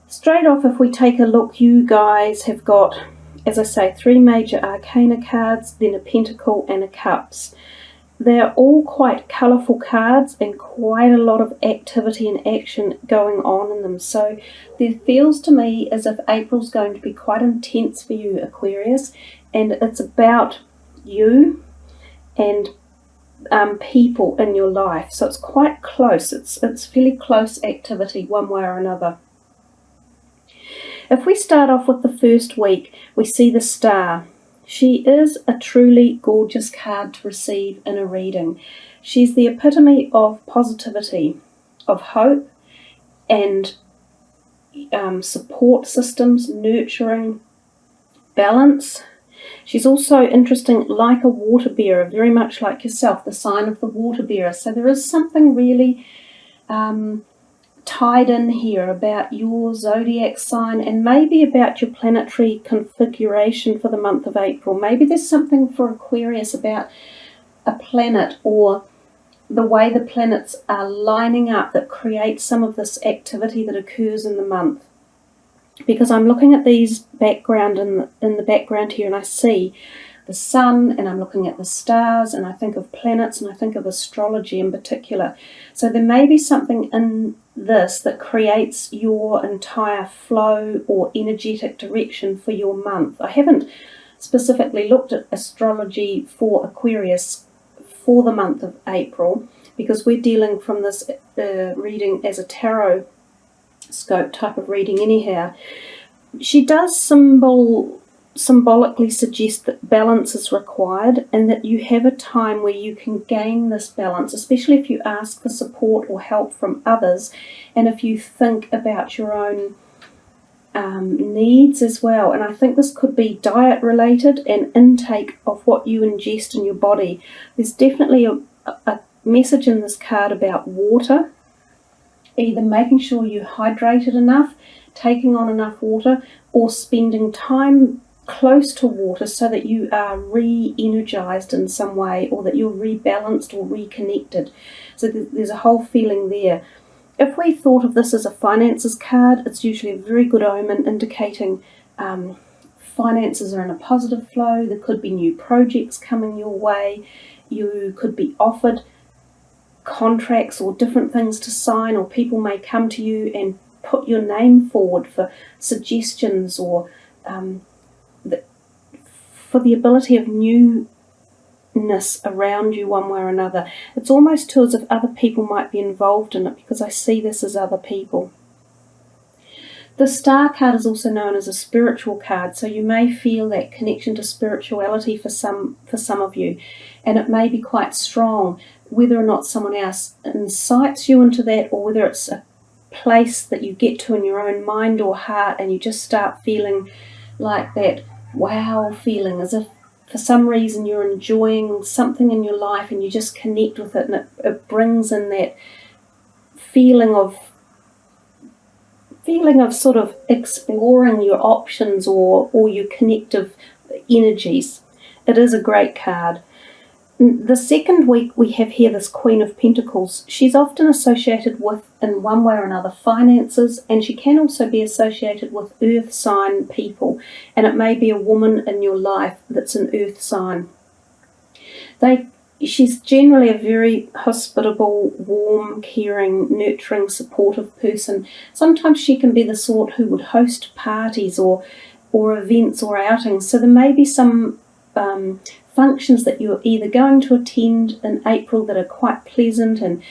Straight off, if we take a look, you guys have got, as I say, 3 major arcana cards, then a pentacle and a cups. They're all quite colourful cards and quite a lot of activity and action going on in them. So there feels to me as if April's going to be quite intense for you, Aquarius, and it's about you and people in your life. So it's quite close. It's fairly close activity one way or another. If we start off with the first week, we see the Star. She is a truly gorgeous card to receive in a reading. She's the epitome of positivity, of hope, and support systems, nurturing, balance. She's also interesting, like a water bearer, very much like yourself, the sign of the water bearer. So there is something really tied in here about your zodiac sign and maybe about your planetary configuration for the month of April. Maybe there's something for Aquarius about a planet or the way the planets are lining up that creates some of this activity that occurs in the month. Because I'm looking at these background in the background here, and I see the sun, and I'm looking at the stars, and I think of planets, and I think of astrology in particular. So there may be something in this that creates your entire flow or energetic direction for your month. I haven't specifically looked at astrology for Aquarius for the month of April, because we're dealing from this reading as a tarot scope type of reading anyhow. She does symbolically suggest that balance is required and that you have a time where you can gain this balance, especially if you ask for support or help from others, and if you think about your own needs as well. And I think this could be diet related and intake of what you ingest in your body. There's definitely a message in this card about water, either making sure you're hydrated enough, taking on enough water, or spending time close to water so that you are re-energized in some way, or that you're rebalanced or reconnected. So there's a whole feeling there. If we thought of this as a finances card, it's usually a very good omen indicating finances are in a positive flow. There could be new projects coming your way. You could be offered contracts or different things to sign, or people may come to you and put your name forward for suggestions or for the ability of newness around you one way or another. It's almost too as if other people might be involved in it, because I see this as other people. The Star card is also known as a spiritual card, so you may feel that connection to spirituality for some of you, and it may be quite strong, whether or not someone else incites you into that, or whether it's a place that you get to in your own mind or heart and you just start feeling like that wow feeling, as if for some reason you're enjoying something in your life and you just connect with it, and it brings in that feeling of sort of exploring your options or your connective energies. It is a great card. The second week we have here this Queen of Pentacles. She's often associated with, in one way or another, finances, and she can also be associated with earth sign people, and it may be a woman in your life that's an earth sign. She's generally a very hospitable, warm, caring, nurturing, supportive person. Sometimes she can be the sort who would host parties or events or outings, so there may be some functions that you're either going to attend in April that are quite pleasant and,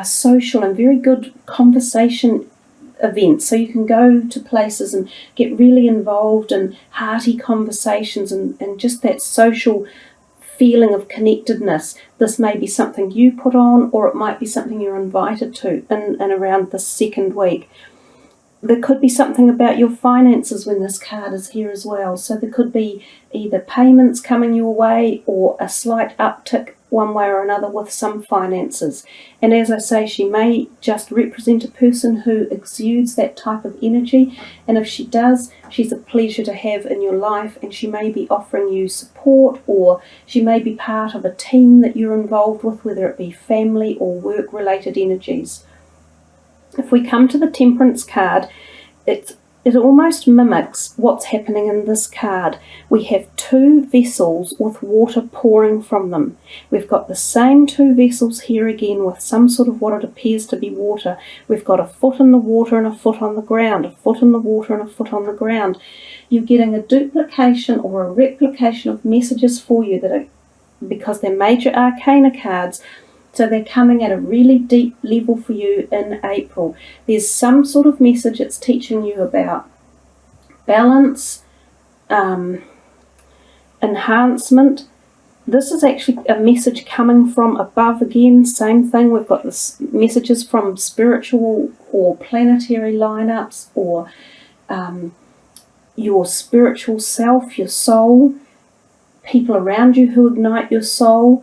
social and very good conversation events. So you can go to places and get really involved in hearty conversations and just that social feeling of connectedness. This may be something you put on, or it might be something you're invited to in around the second week. There could be something about your finances when this card is here as well. So there could be either payments coming your way or a slight uptick one way or another with some finances. And as I say, she may just represent a person who exudes that type of energy. And if she does, she's a pleasure to have in your life, and she may be offering you support, or she may be part of a team that you're involved with, whether it be family or work-related energies. If we come to the Temperance card, it almost mimics what's happening in this card. We have two vessels with water pouring from them. We've got the same two vessels here again with some sort of what it appears to be water. We've got a foot in the water and a foot on the ground, a foot in the water and a foot on the ground. You're getting a duplication or a replication of messages for you that are, because they're major arcana cards, so they're coming at a really deep level for you in April. There's some sort of message it's teaching you about balance, enhancement. This is actually a message coming from above again, same thing. We've got this messages from spiritual or planetary lineups, or your spiritual self, your soul, people around you who ignite your soul.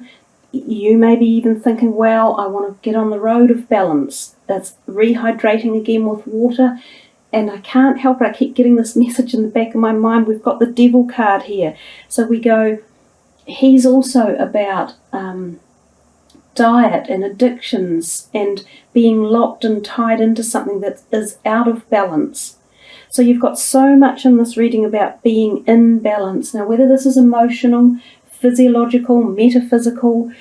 You may be even thinking, well, I want to get on the road of balance. That's rehydrating again with water. And I can't help it, I keep getting this message in the back of my mind. We've got the Devil card here. So we go, he's also about diet and addictions and being locked and tied into something that is out of balance. So you've got so much in this reading about being in balance. Now, whether this is emotional, physiological, metaphysical,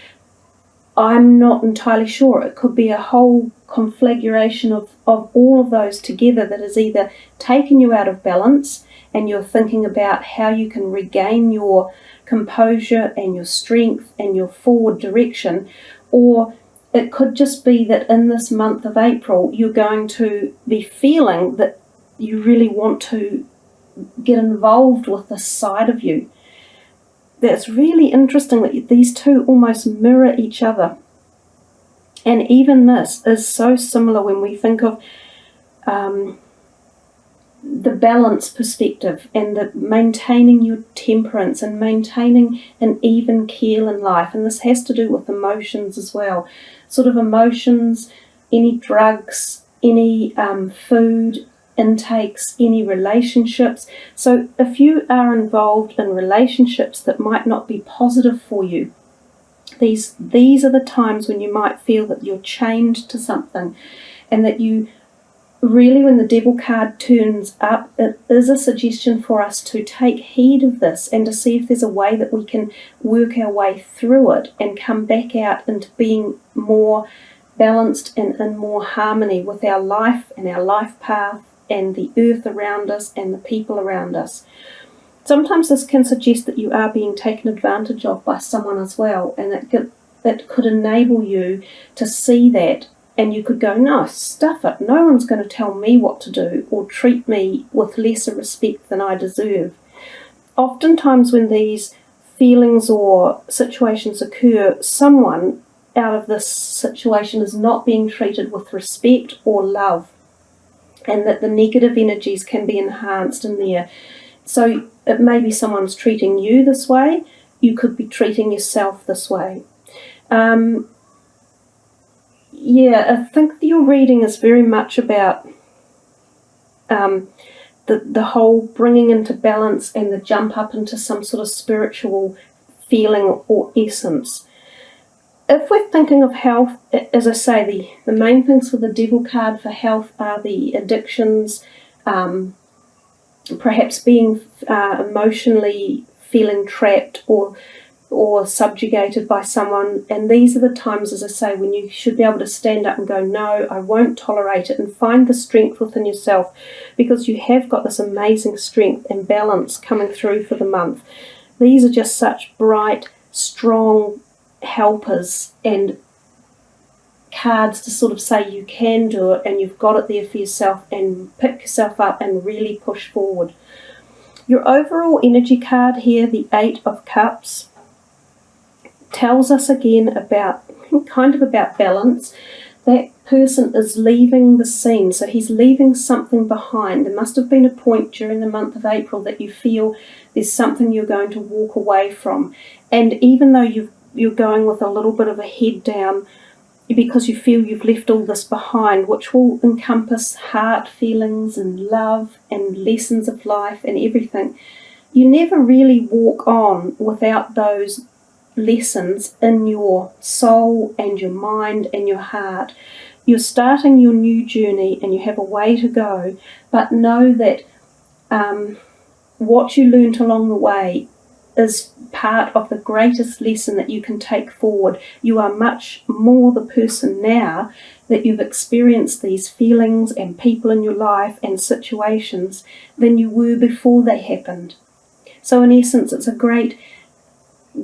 I'm not entirely sure. It could be a whole conflagration of all of those together that is either taking you out of balance and you're thinking about how you can regain your composure and your strength and your forward direction, or it could just be that in this month of April you're going to be feeling that you really want to get involved with this side of you. That's really interesting that these two almost mirror each other. And even this is so similar when we think of the balance perspective and the maintaining your temperance and maintaining an even keel in life. And this has to do with emotions as well. Sort of emotions, any drugs, any food intakes, any relationships. So if you are involved in relationships that might not be positive for you, these are the times when you might feel that you're chained to something, and that you really, when the Devil card turns up, it is a suggestion for us to take heed of this and to see if there's a way that we can work our way through it and come back out into being more balanced and in more harmony with our life and our life path and the earth around us and the people around us. Sometimes this can suggest that you are being taken advantage of by someone as well, and that could enable you to see that, and you could go, no, stuff it, no one's going to tell me what to do or treat me with lesser respect than I deserve. Oftentimes when these feelings or situations occur, someone out of this situation is not being treated with respect or love, and that the negative energies can be enhanced in there. So it may be someone's treating you this way, you could be treating yourself this way. I think your reading is very much about the whole bringing into balance and the jump up into some sort of spiritual feeling or essence. If we're thinking of health, as I say, the main things for the Devil card for health are the addictions, perhaps being emotionally feeling trapped or subjugated by someone. And these are the times, as I say, when you should be able to stand up and go, no, I won't tolerate it, and find the strength within yourself, because you have got this amazing strength and balance coming through for the month. These are just such bright, strong helpers and cards to sort of say you can do it and you've got it there for yourself, and pick yourself up and really push forward. Your overall energy card here, the 8 of Cups, tells us again about balance. That person is leaving the scene, so he's leaving something behind. There must have been a point during the month of April that you feel there's something you're going to walk away from, and even though you're going with a little bit of a head down because you feel you've left all this behind, which will encompass heart feelings and love and lessons of life and everything. You never really walk on without those lessons in your soul and your mind and your heart. you're starting your new journey and you have a way to go, but know that what you learnt along the way is part of the greatest lesson that you can take forward. You are much more the person now that you've experienced these feelings and people in your life and situations than you were before they happened. So in essence, it's a great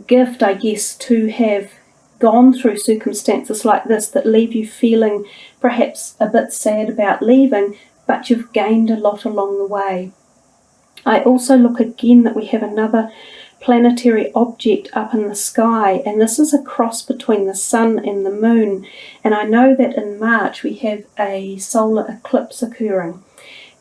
gift, I guess, to have gone through circumstances like this that leave you feeling perhaps a bit sad about leaving, but you've gained a lot along the way. I also look again that we have another planetary object up in the sky, and this is a cross between the sun and the moon. And I know that in March we have a solar eclipse occurring,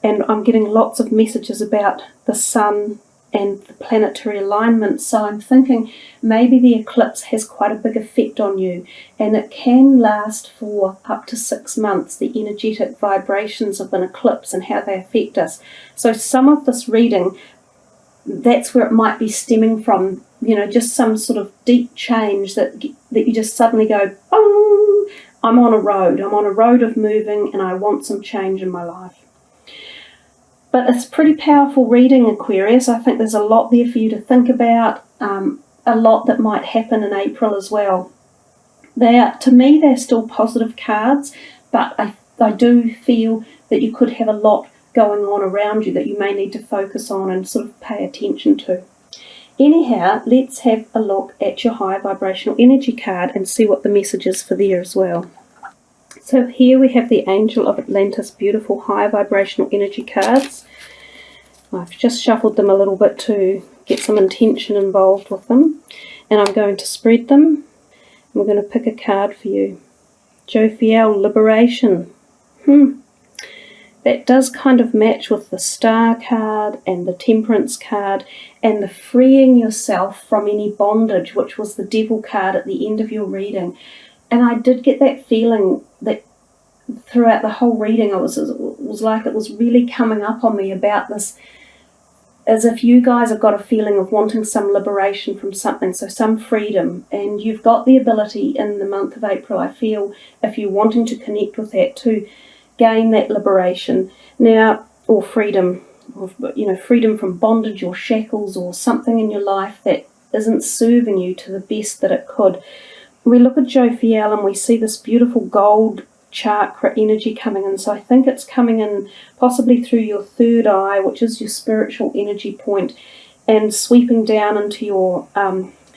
and I'm getting lots of messages about the sun and the planetary alignment. So I'm thinking maybe the eclipse has quite a big effect on you, and it can last for up to 6 months, the energetic vibrations of an eclipse and how they affect us. So some of this reading, that's where it might be stemming from, just some sort of deep change that you just suddenly go, oh, I'm on a road of moving, and I want some change in my life. But it's pretty powerful reading, Aquarius. I think there's a lot there for you to think about, a lot that might happen in April as well. To me, they're still positive cards, but I do feel that you could have a lot going on around you that you may need to focus on and sort of pay attention to. Anyhow, let's have a look at your high vibrational energy card and see what the message is for there as well. So here we have the Angel of Atlantis, beautiful high vibrational energy cards. I've just shuffled them a little bit to get some intention involved with them, and I'm going to spread them. We're going to pick a card for you. Jophiel, Liberation. That does kind of match with the Star card and the Temperance card and the freeing yourself from any bondage, which was the Devil card at the end of your reading. And I did get that feeling that throughout the whole reading, it was like it was really coming up on me about this, as if you guys have got a feeling of wanting some liberation from something, so some freedom. And you've got the ability in the month of April, I feel, if you're wanting to connect with that, to gain that liberation now, or freedom, freedom from bondage or shackles or something in your life that isn't serving you to the best that it could. We look at Jophiel and we see this beautiful gold chakra energy coming in. So I think it's coming in possibly through your third eye, which is your spiritual energy point, and sweeping down into your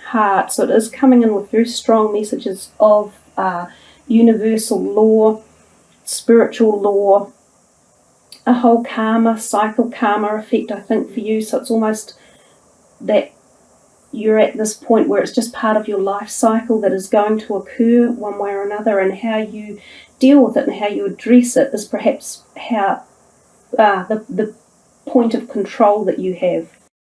heart. So it is coming in with very strong messages of universal law, spiritual law, a whole cycle karma effect, I think, for you. So it's almost that you're at this point where it's just part of your life cycle that is going to occur one way or another, and how you deal with it and how you address it is perhaps how the point of control that you have.